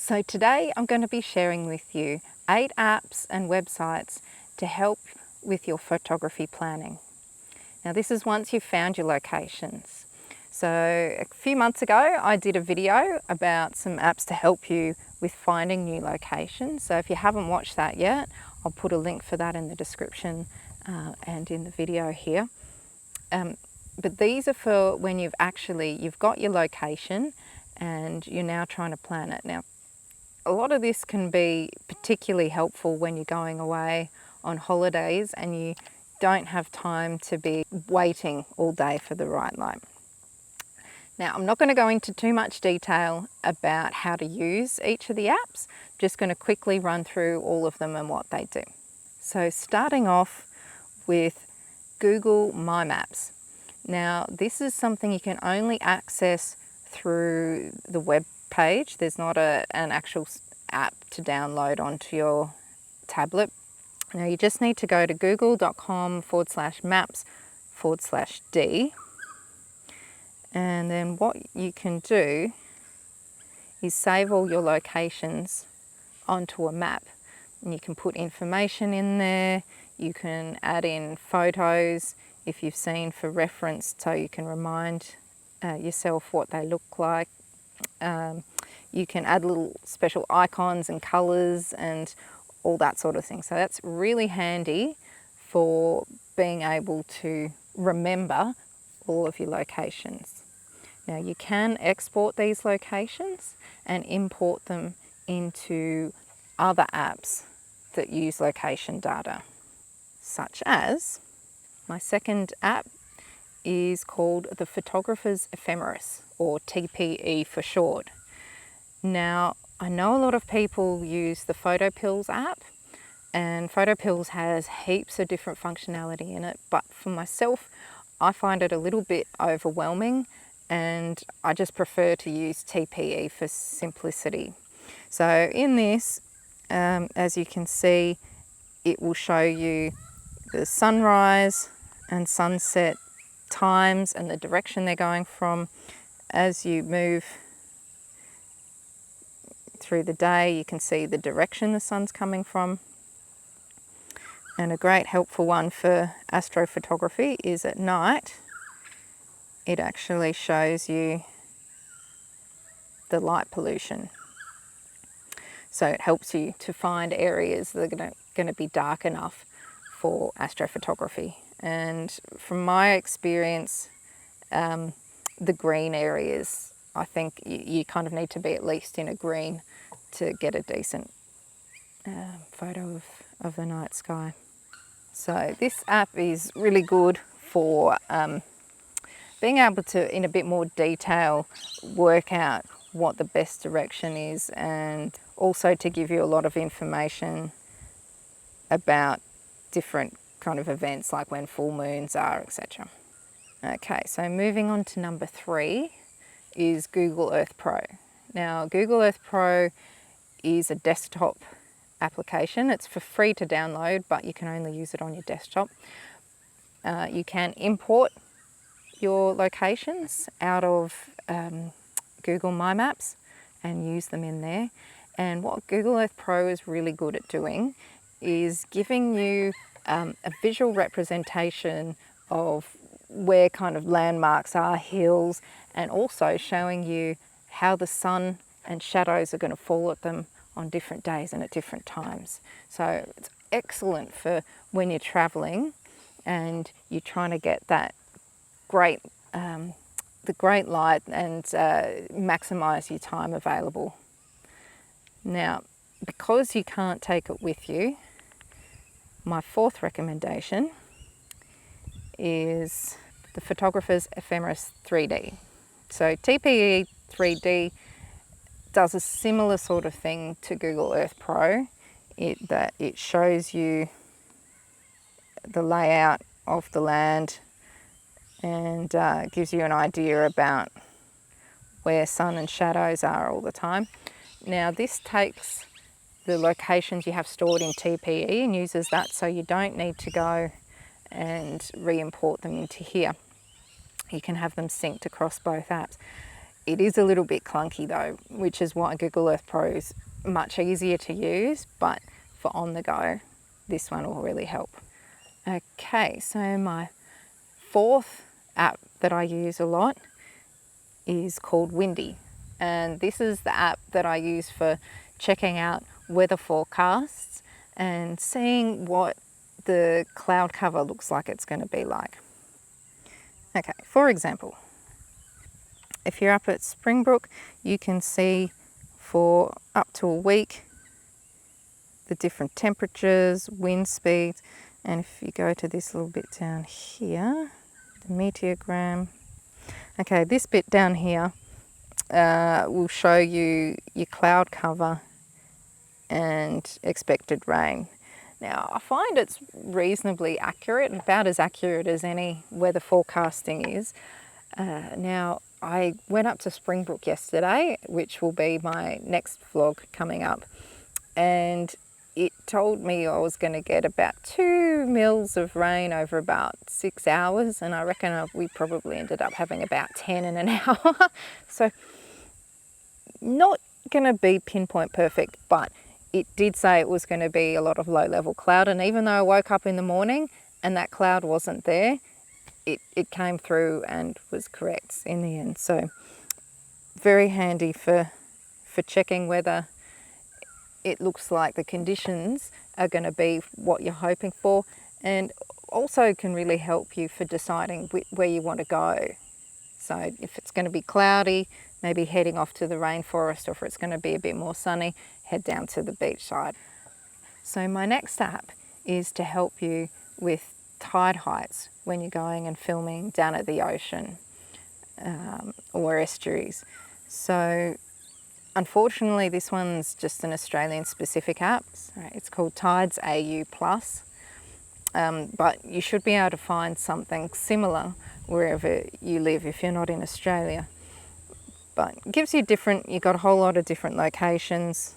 So today I'm going to be sharing with you 8 apps and websites to help with your photography planning. Now this is once you've found your locations. So a few months ago I did a video about some apps to help you with finding new locations. So if you haven't watched that yet, I'll put a link for that in the description and in the video here. But these are for when you've got your location and you're now trying to plan it. Now, a lot of this can be particularly helpful when you're going away on holidays and you don't have time to be waiting all day for the right light. Now, I'm not going to go into too much detail about how to use each of the apps. I'm just going to quickly run through all of them and what they do. So starting off with Google My Maps. Now, this is something you can only access through the web page. There's not an actual app to download onto your tablet. Now you just need to go to google.com/maps/D, and then what you can do is save all your locations onto a map, and you can put information in there. You can add in photos if you've seen for reference, so you can remind yourself what they look like. You can add little special icons and colours and all that sort of thing. So that's really handy for being able to remember all of your locations. Now you can export these locations and import them into other apps that use location data, such as my second app is called the Photographers Ephemeris, or TPE for short. Now, I know a lot of people use the PhotoPills app, and PhotoPills has heaps of different functionality in it, but for myself, I find it a little bit overwhelming, and I just prefer to use TPE for simplicity. So in this, as you can see, it will show you the sunrise and sunset times and the direction they're going from. As you move through the day, you can see the direction the sun's coming from. And a great helpful one for astrophotography is at night, it actually shows you the light pollution. So it helps you to find areas that are going to be dark enough for astrophotography. And from my experience, the green areas, I think you kind of need to be at least in a green to get a decent photo of the night sky. So this app is really good for being able to, in a bit more detail, work out what the best direction is, and also to give you a lot of information about different kind of events like when full moons are, etc. Okay, so moving on to number 3 is Google Earth Pro. Now, Google Earth Pro is a desktop application. It's for free to download, but you can only use it on your desktop. You can import your locations out of Google My Maps and use them in there. And what Google Earth Pro is really good at doing is giving you a visual representation of where kind of landmarks are, hills, and also showing you how the sun and shadows are going to fall at them on different days and at different times. So it's excellent for when you're traveling and you're trying to get that great light and maximize your time available. Now, because you can't take it with you, my 4th recommendation is the Photographers Ephemeris 3D. So TPE 3D does a similar sort of thing to Google Earth Pro, that it shows you the layout of the land and gives you an idea about where sun and shadows are all the time. Now this takes the locations you have stored in TPE and uses that, so you don't need to go and re-import them into here. You can have them synced across both apps. It is a little bit clunky though, which is why Google Earth Pro is much easier to use, but for on the go, this one will really help. Okay, so my fourth app that I use a lot is called Windy. And this is the app that I use for checking out weather forecasts and seeing what the cloud cover looks like it's going to be like. Okay, for example, if you're up at Springbrook, you can see for up to a week the different temperatures, wind speeds, and if you go to this little bit down here, the meteogram. Okay, this bit down here will show you your cloud cover and expected rain. Now, I find it's reasonably accurate, about as accurate as any weather forecasting is. Now, I went up to Springbrook yesterday, which will be my next vlog coming up, and it told me I was going to get about 2 mils of rain over about 6 hours, and I reckon we probably ended up having about 10 in an hour. So not going to be pinpoint perfect, but it did say it was going to be a lot of low-level cloud, and even though I woke up in the morning and that cloud wasn't there, it came through and was correct in the end. So very handy for checking whether it looks like the conditions are going to be what you're hoping for, and also can really help you for deciding where you want to go. So if it's going to be cloudy, maybe heading off to the rainforest, or if it's going to be a bit more sunny, head down to the beach side. So my next app is to help you with tide heights when you're going and filming down at the ocean or estuaries. So unfortunately, this one's just an Australian specific app. So it's called Tidesau Plus, but you should be able to find something similar wherever you live if you're not in Australia. But it gives you you've got a whole lot of different locations,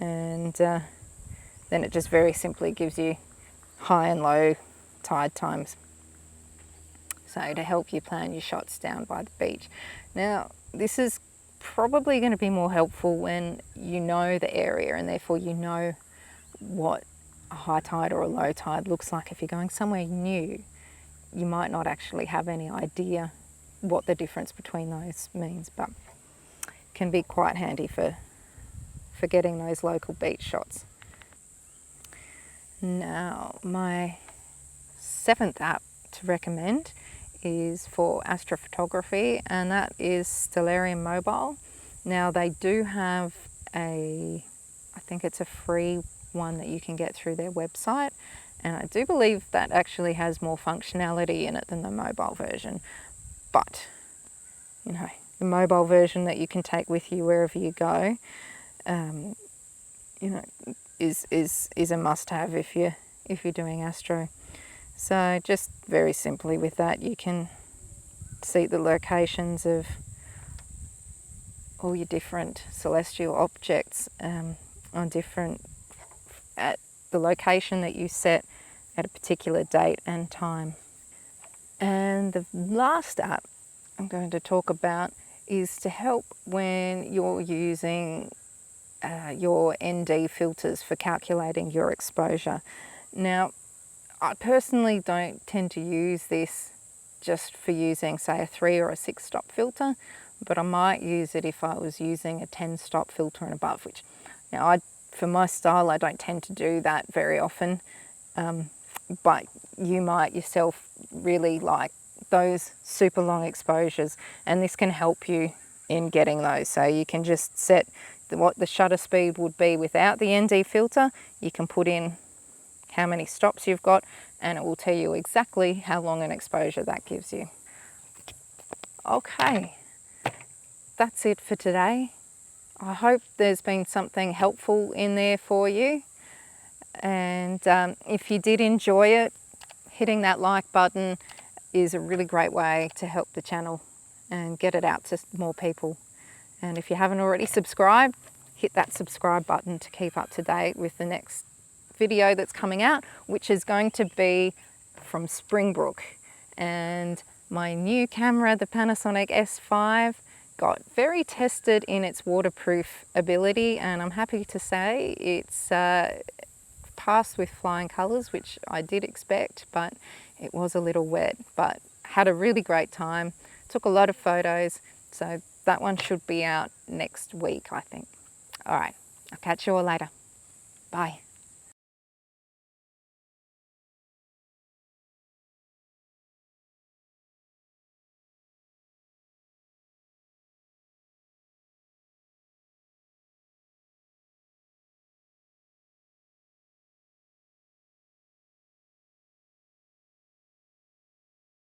and then it just very simply gives you high and low tide times, so to help you plan your shots down by the beach. Now, this is probably going to be more helpful when you know the area, and therefore you know what a high tide or a low tide looks like. If you're going somewhere new, you might not actually have any idea what the difference between those means, but can be quite handy for getting those local beach shots. Now, my 7th app to recommend is for astrophotography, and that is Stellarium Mobile. Now, they do have I think it's a free one that you can get through their website, and I do believe that actually has more functionality in it than the mobile version. But, you know, the mobile version that you can take with you wherever you go, you know, is a must-have if you're doing astro. So just very simply with that, you can see the locations of all your different celestial objects on different at the location that you set at a particular date and time. And the last app I'm going to talk about is to help when you're using your ND filters for calculating your exposure. Now, I personally don't tend to use this just for using, say, a 3 or a 6 stop filter, but I might use it if I was using a 10 stop filter and above, which, now, for my style, I don't tend to do that very often, but you might yourself really like those super long exposures, and this can help you in getting those. So you can just set what the shutter speed would be without the ND filter. You can put in how many stops you've got, and it will tell you exactly how long an exposure that gives you. Okay, that's it for today. I hope there's been something helpful in there for you, and if you did enjoy it, hitting that like button is a really great way to help the channel and get it out to more people. And if you haven't already subscribed, hit that subscribe button to keep up to date with the next video that's coming out, which is going to be from Springbrook. And my new camera, the Panasonic S5, got very tested in its waterproof ability, and I'm happy to say it's passed with flying colours, which I did expect, but it was a little wet, but had a really great time, took a lot of photos, so that one should be out next week, I think. All right, I'll catch you all later. Bye.